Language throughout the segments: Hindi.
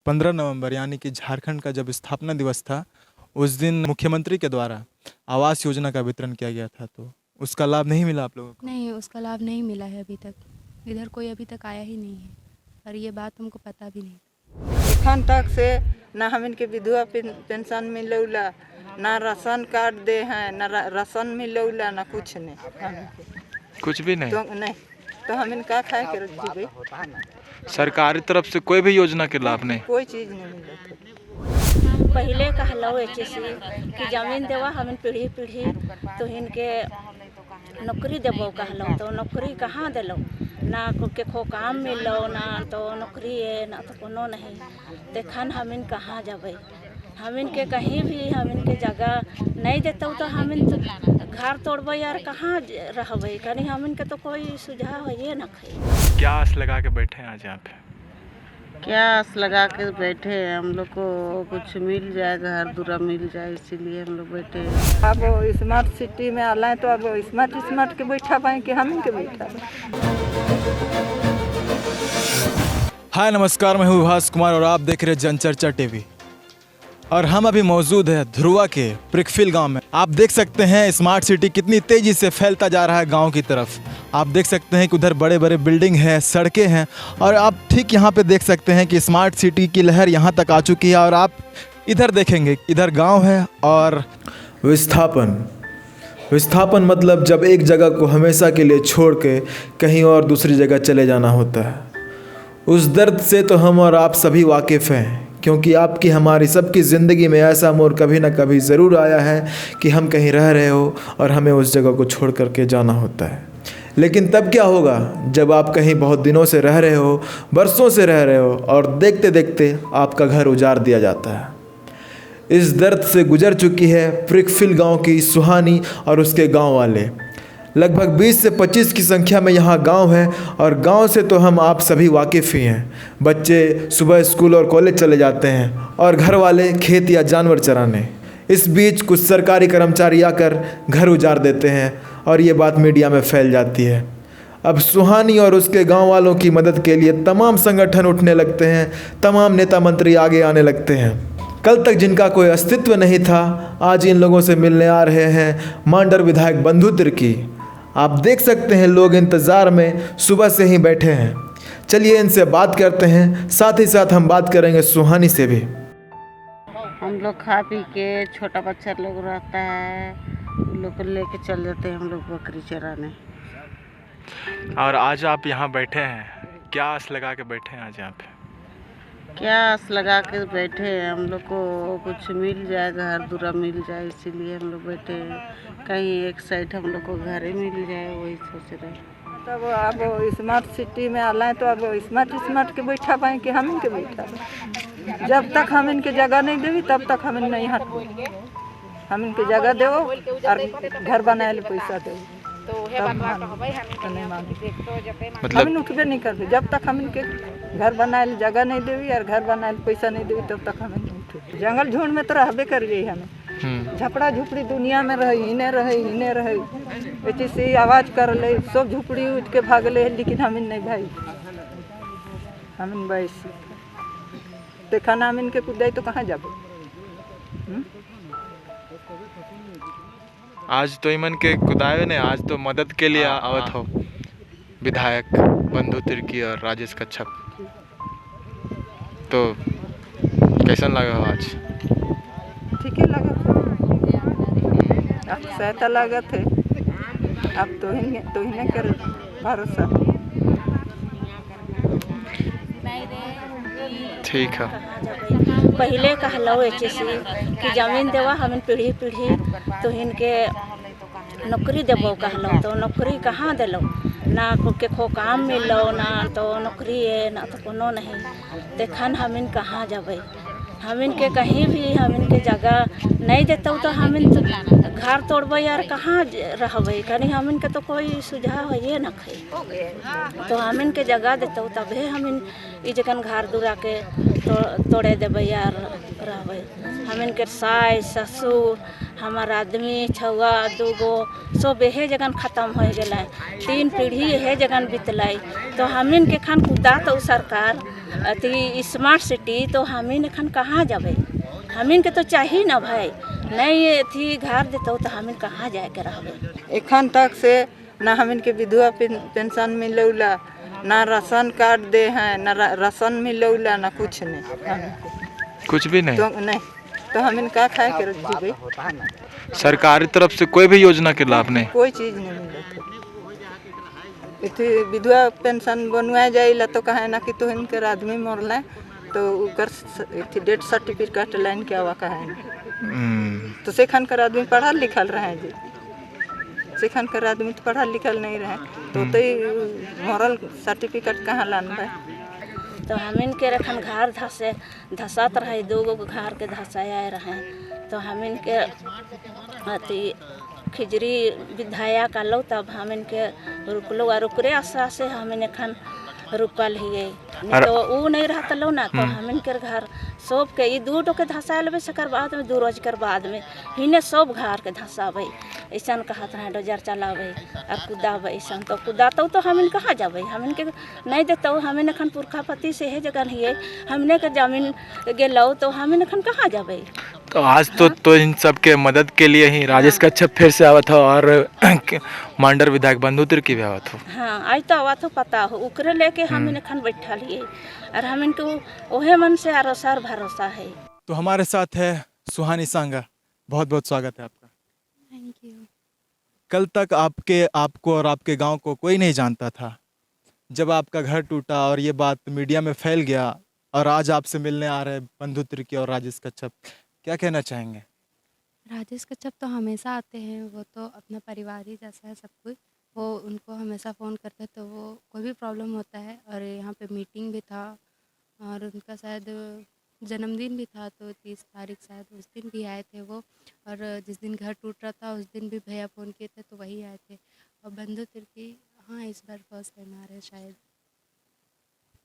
15 नवंबर यानी कि झारखंड का जब स्थापना दिवस था, उस दिन मुख्यमंत्री के द्वारा आवास योजना का वितरण किया गया था, तो उसका लाभ नहीं मिला आप लोगों को? नहीं, उसका लाभ नहीं मिला है अभी तक। इधर कोई अभी तक आया ही नहीं है और ये बात हमको पता भी नहीं। एखन तक से ना हमन के विधवा पेंशन मिलौला, ना राशन कार्ड दे हैं, ना राशन मिलौला, ना कुछ नहीं हमन के। कुछ भी नहीं? तो नहीं तो हमन का खाए के जीवे? सरकारी तरफ से कोई भी योजना के लाभ नहीं? कोई चीज नहीं मिलत। पहले कहलो एचसी कि जमीन देवा हमें पीढ़ी पीढ़ी तो इनके नौकरी देबो कहलो, तो नौकरी कहाँ दिलो? ना के खो काम मिलो, ना तो नौकरी है, ना तो कोनो नहीं। देखन हमिन कहाँ जाबे? हमिन के कहीं भी हमिन के जगह नहीं देते तो हमिन तो घर तोड़बे यार कहाँ रहबे? कहीं हमिन के तो कोई सुझाव है ना। क्या आस लगा के बैठे हैं आज यहाँ पे? क्या आस लगा के बैठे हैं? हम लोग को कुछ मिल जाए, घर दूरा मिल जाए, इसीलिए हम लोग बैठे हैं। अब स्मार्ट सिटी में आला है तो अब स्मार्ट के बैठा पाए कि हम के बैठा पाए। हाय नमस्कार, मैं हूँ विभास कुमार और आप देख रहे हैं जनचर्चा टीवी। और हम अभी मौजूद है ध्रुवा के प्रिकफिल गांव में। आप देख सकते हैं स्मार्ट सिटी कितनी तेज़ी से फैलता जा रहा है गांव की तरफ। आप देख सकते हैं कि उधर बड़े बड़े बिल्डिंग हैं, सड़कें हैं और आप ठीक यहाँ पे देख सकते हैं कि स्मार्ट सिटी की लहर यहाँ तक आ चुकी है। और आप इधर देखेंगे, इधर गांव है और विस्थापन मतलब जब एक जगह को हमेशा के लिए छोड़ के कहीं और दूसरी जगह चले जाना होता है। उस दर्द से तो हम और आप सभी वाकिफ़ हैं, क्योंकि आपकी हमारी सबकी ज़िंदगी में ऐसा मोड़ कभी ना कभी ज़रूर आया है कि हम कहीं रह रहे हो और हमें उस जगह को छोड़ करके जाना होता है। लेकिन तब क्या होगा जब आप कहीं बहुत दिनों से रह रहे हो, बरसों से रह रहे हो और देखते देखते आपका घर उजाड़ दिया जाता है। इस दर्द से गुजर चुकी है प्रिकफिल गांव की सुहानी और उसके गांव वाले। लगभग 20 से 25 की संख्या में यहाँ गांव है और गांव से तो हम आप सभी वाकिफ़ ही हैं। बच्चे सुबह स्कूल और कॉलेज चले जाते हैं और घर वाले खेत या जानवर चराने। इस बीच कुछ सरकारी कर्मचारी आकर घर उजाड़ देते हैं और ये बात मीडिया में फैल जाती है। अब सुहानी और उसके गांव वालों की मदद के लिए तमाम संगठन उठने लगते हैं, तमाम नेता मंत्री आगे आने लगते हैं। कल तक जिनका कोई अस्तित्व नहीं था, आज इन लोगों से मिलने आ रहे हैं मांडर विधायक बंधु तिर्की। आप देख सकते हैं लोग इंतज़ार में सुबह से ही बैठे हैं। चलिए इनसे बात करते हैं, साथ ही साथ हम बात करेंगे सुहानी से भी। हम लोग खा पी के, छोटा बच्चा लोग रहता है, उन लोग को लेके चल जाते हैं हम लोग बकरी चराने। और आज आप यहाँ बैठे हैं, क्या आस लगा के बैठे हैं आज यहाँ पे? क्या आस लगा के बैठे हैं? हम लोग को कुछ मिल जाए, घर दूरा मिल जाए, इसीलिए हम लोग बैठे हैं। कहीं एक साइड हम लोग को घर ही मिल जाए, वही सोच रहे हैं। तब अब स्मार्ट सिटी में आला है तो अब स्मार्ट के बैठा पाए कि हम के बैठा पाए। जब तक हम इनके जगह नहीं देवी तब तक हम नहीं हटबो। हम इनके जगह दो और घर बनाए ले पैसा दो, मतलब हम उठबे नहीं करबे। जब तक हम इनके घर बनाए ले जगह नहीं देवी और घर बनाए ले पैसा नहीं देवी तब तक हम नहीं उठे। जंगल झुंड में तो रहबे कर जाइए। हमें झपड़ा झुपड़ी दुनिया में रहे, हिने रहे ऐसे से आवाज़ कर ले, सब झुपड़ी उठ के भाग ले, लेकिन हम नहीं भाई। हम वैसे देखा ना हम इनके कुदाई तो कहाँ जाबो? आज तो इमन के कुदावे ने, आज तो मदद के लिए आवत हो विधायक बंधु तिर्की और राजेश कच्छप। तो कैसन लगा हो आज? ठीक ही लगा, अब सहता लगा थे। अब तो ही कर भरोसा। ठीक है। पहले कहलो एचसी कि जमीन देवा हमें पीढ़ी पीढ़ी तो इनके नौकरी देबो कहलो, तो नौकरी कहाँ दिलो? ना के खो काम मिलो, ना तो नौकरी है, ना तो कोनो नहीं। देखन हमिन कहाँ जाबे? हमिन के कहीं भी हमिन के जगह नहीं देते तो हमिन तो घर तोड़बे यार कहाँ रहबे? कहीं हमिन के तो कोई सुझाव है ना। तो हमिन के जगह देते तबे हमिन ई जगन घर दूरा के तोड़े देबे यार रहबे। हमिन के सास ससुर हमार आदमी छुआ दूगो सब यहे जगन ख़त्म हो गए, 3 पीढ़ी यहे जगन बितलाई। तो हमिन के खन कुदा तो सरकार अति स्मार्ट सिटी, तो हमिन खन कहाँ जाबे? हमिन के तो चाहिए ना भाई, नहीं थी घर देते तो हमिन कहाँ जाए के रहबे? एखन तक से ना हमिन के विधवा पेंशन मिलौला, ना राशन कार्ड दे हैं, ना राशन मिलौला, ना कुछ नहीं हमिन के। कुछ भी नहीं? तो नहीं तो हमिन का खाए के जीवे? सरकारी तरफ से कोई भी योजना के लाभ नहीं? कोई चीज़ नहीं मिलत है। इथे विधवा पेंशन बनवाए जाइला तो कहे ना कि तो इनकर आदमी मरला तो उकर डेथ सर्टिफिकेट लाइन के आवा कहे। तो सेखन कर आदमी पढ़ल लिखल रहे जी, सेखन कर आदमी तो पढ़ल लिखल नहीं रहे तो मरल सर्टिफिकेट कहाँ लानबे? तो हमिन के रखन घर धसत रहे, 2 घर के धसाया रहे। तो हमिन के अति खिजरी विधायक आलो तब हमिन के रुकलो और रुकरे आशा से हमिन एखन रुकल हिए, नहीं तो ऊ नहीं रहता लो ना। तो हमिन के घर सब के 2 के धसा लेबे, सकर बाद में 2 रोज कर बाद में हिने सब घर के धसाबे। ऐसा कहत रहे डोजर चलाबे और कुदाबे, ऐसा तो कुदातो तो हमिन कहाँ जाबे? हमिन के नहीं देते, हमिन एखन पुरखा पति से है जगह हिए, हमने के जमीन गेलो तो हमिन एखन कहाँ जाबे? तो आज तो इन सब के मदद के लिए ही राजेश कच्छप फिर से आवत हो और मांडर विधायक बंधु तिर्की भी आवत हो। हाँ आज तो आवत हो, पता हो उकरे लेके हमिन एखन बैठल हिए और हमिन के ओहे मन से आरोसार भरोसा है। तो हमारे साथ है सुहानी सांगा, बहुत बहुत स्वागत है आपका। Thank you. कल तक आपको और आपके गांव को कोई नहीं जानता था। जब आपका घर टूटा और ये बात मीडिया में फैल गया और आज आपसे मिलने आ रहे बंधु तिर्की और राजेश कच्छप, क्या कहना चाहेंगे? राजेश कच्छप तो हमेशा आते हैं, वो तो अपना परिवार ही जैसा है सब कुछ। वो उनको हमेशा फ़ोन करते तो वो कोई भी प्रॉब्लम होता है। और यहाँ पे मीटिंग भी था और उनका शायद जन्मदिन भी था, तो 30 तारीख शायद उस दिन भी आए थे वो। और जिस दिन घर टूट रहा था उस दिन भी भैया फ़ोन किए थे तो वही आए थे। और बंधु तिर्की हाँ इस बार फर्स्ट टाइम आ रहे हैं शायद।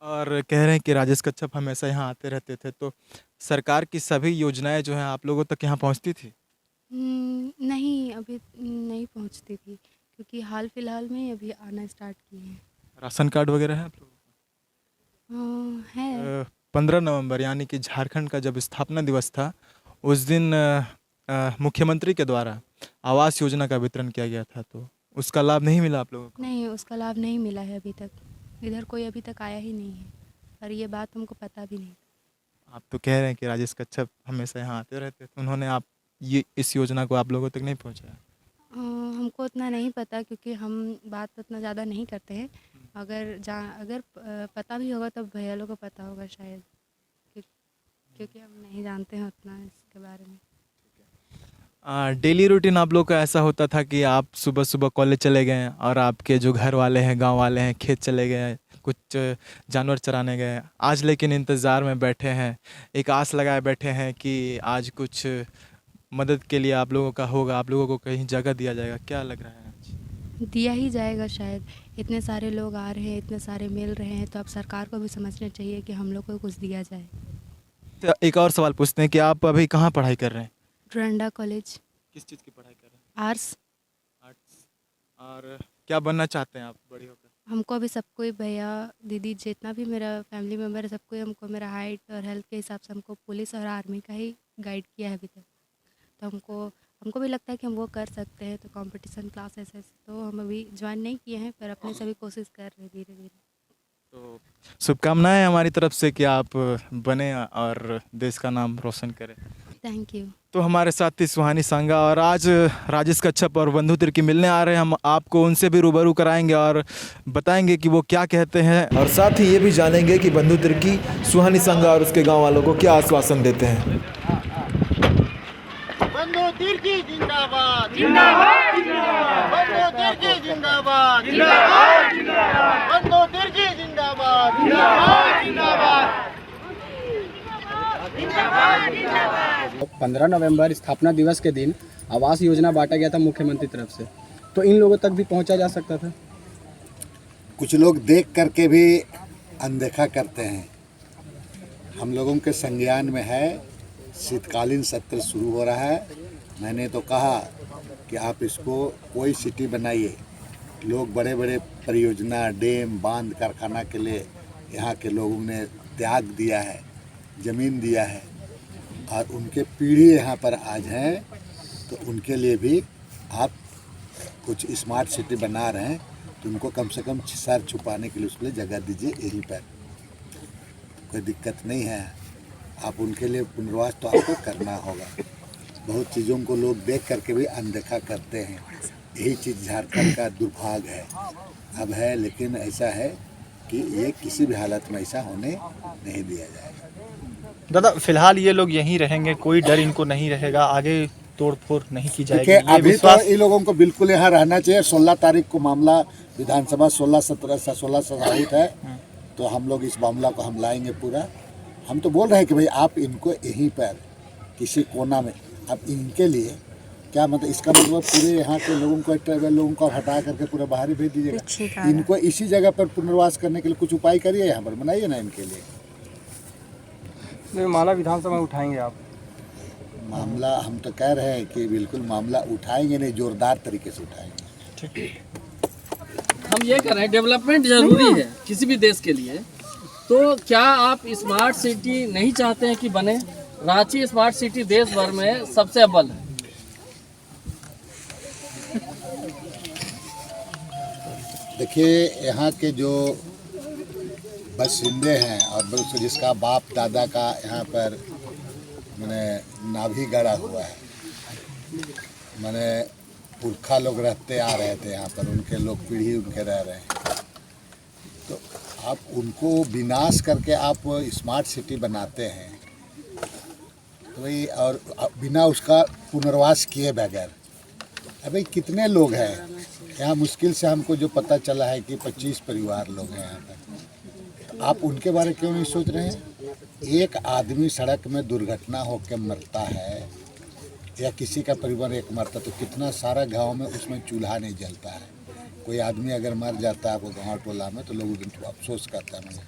और कह रहे हैं कि राजेश कच्छप हमेशा यहाँ आते रहते थे, तो सरकार की सभी योजनाएं जो हैं आप लोगों तक यहाँ पहुँचती थी? नहीं अभी नहीं पहुँचती थी, क्योंकि हाल फिलहाल में ही अभी आना स्टार्ट किए हैं। राशन कार्ड वगैरह है आप लोगों का? है। 15 नवंबर यानी कि झारखंड का जब स्थापना दिवस था उस दिन मुख्यमंत्री के द्वारा आवास योजना का वितरण किया गया था, तो उसका लाभ नहीं मिला आप लोगों को? नहीं उसका लाभ नहीं मिला है अभी तक, इधर कोई अभी तक आया ही नहीं है और ये बात हमको पता भी नहीं। आप तो कह रहे हैं कि राजेश कच्छप हमेशा यहाँ आते रहते, तो उन्होंने इस योजना को आप लोगों तक नहीं पहुँचाया? हमको उतना नहीं पता, क्योंकि हम बात उतना ज़्यादा नहीं करते हैं। अगर पता भी होगा तो भैया लोग को पता होगा शायद, क्योंकि हम नहीं जानते हैं उतना इसके बारे में। डेली रूटीन आप लोग का ऐसा होता था कि आप सुबह सुबह कॉलेज चले गए और आपके जो घर वाले हैं, गांव वाले हैं, खेत चले गए, कुछ जानवर चराने गए। आज लेकिन इंतज़ार में बैठे हैं, एक आस लगाए बैठे हैं कि आज कुछ मदद के लिए आप लोगों का होगा, आप लोगों को कहीं जगह दिया जाएगा। क्या लग रहा है आज? दिया ही जाएगा शायद। इतने सारे लोग आ रहे हैं, इतने सारे मिल रहे हैं, तो अब सरकार को भी समझना चाहिए कि हम लोग को कुछ दिया जाए। तो एक और सवाल पूछते हैं कि आप अभी कहाँ पढ़ाई कर रहे हैं? डोरंडा कॉलेज। किस चीज़ की पढ़ाई कर रहे हैं? आर्ट्स। और क्या बनना चाहते हैं आप बड़ी होकर? हमको अभी सबको, भैया दीदी जितना भी मेरा फैमिली मेम्बर है, सबको हमको मेरा हाइट और हेल्थ के हिसाब से हमको पुलिस और आर्मी का ही गाइड किया है अभी तक। तो हमको भी लगता है कि हम वो कर सकते हैं। तो कंपटीशन क्लासेस तो हम अभी ज्वाइन नहीं किए हैं, पर अपने सभी कोशिश कर रहे हैं धीरे धीरे। तो शुभकामनाएं हमारी तरफ से कि आप बने और देश का नाम रोशन करें। Thank you. तो हमारे साथ थी सुहानी सांगा और आज राजेश कच्छप और बंधु तिर्की मिलने आ रहे हैं। हम आपको उनसे भी रूबरू कराएंगे और बताएंगे कि वो क्या कहते हैं। और साथ ही ये भी जानेंगे कि बंधु तिर्की सुहानी सांगा और उसके गांव वालों को क्या आश्वासन देते हैं। बंधु तिर्की जिंदाबाद जिंदाबाद जिंदाबाद, बंधु तिर्की जिंदाबाद जिंदाबाद जिंदाबाद, बंधु तिर्की जिंदाबाद जिंदाबाद जिंदाबाद। 15 नवंबर स्थापना दिवस के दिन आवास योजना बांटा गया था मुख्यमंत्री तरफ से, तो इन लोगों तक भी पहुंचा जा सकता था। कुछ लोग देख करके भी अनदेखा करते हैं। हम लोगों के संज्ञान में है, शीतकालीन सत्र शुरू हो रहा है मैंने तो कहा कि आप इसको कोई सिटी बनाइए। लोग बड़े बड़े परियोजना, डैम, बांध, कारखाना के लिए यहाँ के लोगों ने त्याग दिया है, ज़मीन दिया है, और उनके पीढ़ी यहाँ पर आज हैं, तो उनके लिए भी आप कुछ स्मार्ट सिटी बना रहे हैं, तो उनको कम से कम सर छुपाने के लिए उसके लिए जगह दीजिए यहीं पर। कोई दिक्कत नहीं है, आप उनके लिए पुनर्वास तो आपको करना होगा। बहुत चीज़ों को लोग देख करके भी अनदेखा करते हैं, यही चीज़ झारखंड का दुर्भाग्य है। अब है, लेकिन ऐसा है कि ये किसी भी हालत में ऐसा होने नहीं दिया जाएगा। दादा फिलहाल ये लोग यहीं रहेंगे, कोई डर इनको नहीं रहेगा, आगे तोड़ फोड़ नहीं की जाएगी? देखिए, अभी तो इन लोगों को बिल्कुल यहाँ रहना चाहिए। 16 तारीख को मामला विधानसभा 16 से आउट है, तो हम लोग इस मामला को हम लाएंगे पूरा। हम तो बोल रहे हैं कि भाई आप इनको यहीं पर किसी कोना में, अब इनके लिए क्या मतलब, इसका मतलब पूरे यहाँ के लोगों को, ट्राइबल लोगों को हटा करके पूरा बाहर ही भेज दीजिएगा। इनको इसी जगह पर पुनर्वास करने के लिए कुछ उपाय करिए, यहाँ पर बनाइए ना इनके लिए। मामला विधानसभा में उठाएंगे आप? मामला हम तो कह रहे हैं कि बिल्कुल मामला उठाएंगे, नहीं जोरदार तरीके से उठाएंगे। हम ये कह रहे हैं डेवलपमेंट जरूरी है किसी भी देश के लिए, तो क्या आप स्मार्ट सिटी नहीं चाहते हैं कि बने? रांची स्मार्ट सिटी देश भर में सबसे अव्वल है। देखिए, यहाँ के जो बाशिंदे हैं और जिसका बाप दादा का यहाँ पर मैंने नाभि गड़ा हुआ है, मैंने पुरखा लोग रहते आ रहे थे यहाँ पर, उनके लोग पीढ़ी उनके रह रहे हैं, तो आप उनको विनाश करके आप स्मार्ट सिटी बनाते हैं, तो भाई, और बिना उसका पुनर्वास किए बगैर। अभी कितने लोग हैं यहाँ? मुश्किल से हमको जो पता चला है कि 25 परिवार लोग हैं यहाँ पर। आप उनके बारे में क्यों नहीं सोच रहे हैं? एक आदमी सड़क में दुर्घटना होकर मरता है या किसी का परिवार एक मरता, तो कितना सारा गांव में उसमें चूल्हा नहीं जलता है। कोई आदमी अगर मर जाता है आपको गाँव टोला में, तो लोग अफसोस करता है।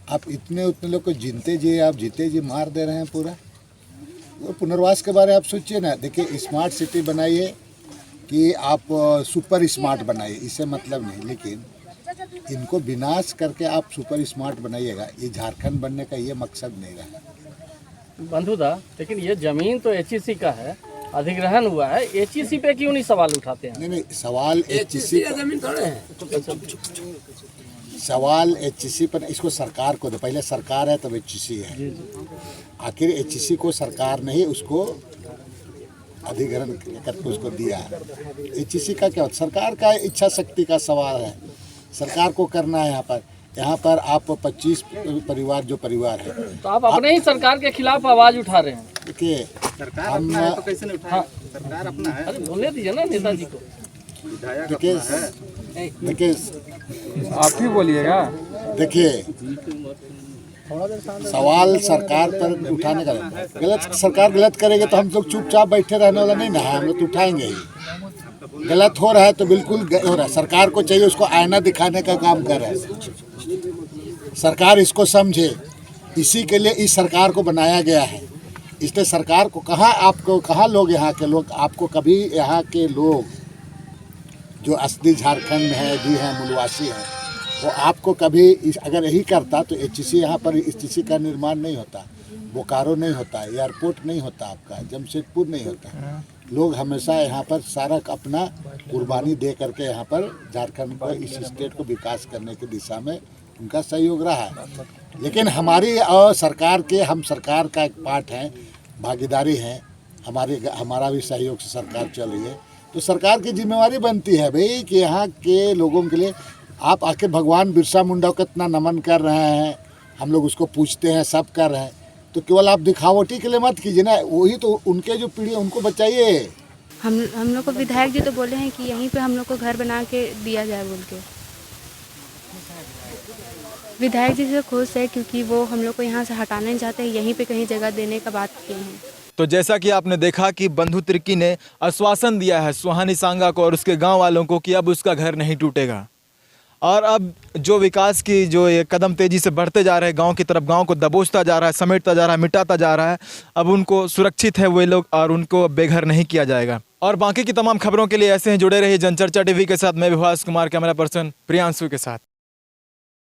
आप इतने उतने लोग को जीते जी, आप जीते जी मार दे रहे हैं पूरा। तो पुनर्वास के बारे में आप सोचिए ना। देखिए, स्मार्ट सिटी बनाइए कि आप सुपर स्मार्ट बनाइए, इससे मतलब नहीं, लेकिन इनको विनाश करके आप सुपर स्मार्ट बनाइएगा, ये झारखंड बनने का ये मकसद नहीं रहा। बंधुदा, लेकिन ये जमीन तो एचईसी का है, अधिग्रहण हुआ है, एचईसी पे क्यों नहीं सवाल उठाते हैं? नहीं, सवाल एचईसी जमीन थोड़े है, सवाल एचईसी पर, इसको सरकार को दे। पहले सरकार है तब एचईसी है। आखिर एचईसी को सरकार ने ही उसको अधिग्रहण करके उसको दिया। एचईसी का क्या होता? सरकार का इच्छा शक्ति का सवाल है, सरकार को करना है। यहाँ पर आप 25 परिवार जो परिवार है, तो आप अपने ही सरकार के खिलाफ आवाज उठा रहे हैं। देखिए, हम तो कैसे नहीं उठाएं? सरकार अपना है। अरे बोलने दीजिए ना नेताजी को। देखिए, आप ही बोलिएगा। देखिए, सवाल सरकार पर उठाने का गलत, सरकार गलत करेगी तो हम लोग चुपचाप बैठे रहने वाला नहीं ना है, हम लोग तो उठाएंगे ही। गलत हो रहा है तो बिल्कुल हो रहा है, सरकार को चाहिए उसको आईना दिखाने का काम कर रहा है। सरकार इसको समझे, इसी के लिए इस सरकार को बनाया गया है। इसलिए सरकार को कहाँ लोग, यहाँ के लोग, आपको कभी यहाँ के लोग जो असली झारखंड में है भी हैं, मूलवासी हैं, वो आपको कभी अगर यही करता तो एचईसी यहाँ पर एचईसी का निर्माण नहीं होता, बोकारो नहीं होता, एयरपोर्ट नहीं होता, आपका जमशेदपुर नहीं होता। लोग हमेशा यहाँ पर सारा अपना कुर्बानी दे करके यहाँ पर झारखंड को, इस स्टेट को विकास करने की दिशा में उनका सहयोग रहा है। लेकिन हमारी और सरकार के, हम सरकार का एक पार्ट हैं, भागीदारी हैं, हमारा भी सहयोग से सरकार चल रही है। तो सरकार की जिम्मेवारी बनती है भाई कि यहाँ के लोगों के लिए आप आखिर भगवान बिरसा मुंडा को इतना नमन कर रहे हैं, हम लोग उसको पूछते हैं, सब कर रहे हैं, तो केवल आप दिखावटी के लिए मत कीजिए ना, वही तो उनके जो पीढ़ी उनको बचाइए। हम लोग को विधायक जी तो बोले हैं कि यहीं पे हम लोग को घर बना के दिया जाए बोल के। विधायक जी से खुश है क्योंकि वो हम लोग को यहाँ से हटाना नहीं चाहते, यहीं पे कहीं जगह देने का बात किए हैं। तो जैसा कि आपने देखा कि बंधु तिर्की ने आश्वासन दिया है सुहानी सांगा को और उसके गांव वालों को कि अब उसका घर नहीं टूटेगा। और अब जो विकास की जो ये कदम तेज़ी से बढ़ते जा रहे हैं गांव की तरफ, गांव को दबोचता जा रहा है, समेटता जा रहा है, मिटाता जा रहा है, अब उनको सुरक्षित है वे लोग और उनको बेघर नहीं किया जाएगा। और बाकी की तमाम खबरों के लिए ऐसे हैं जुड़े रहिए जनचर्चा टीवी के साथ। मैं विभास कुमार, कैमरा पर्सन प्रियांशु के साथ।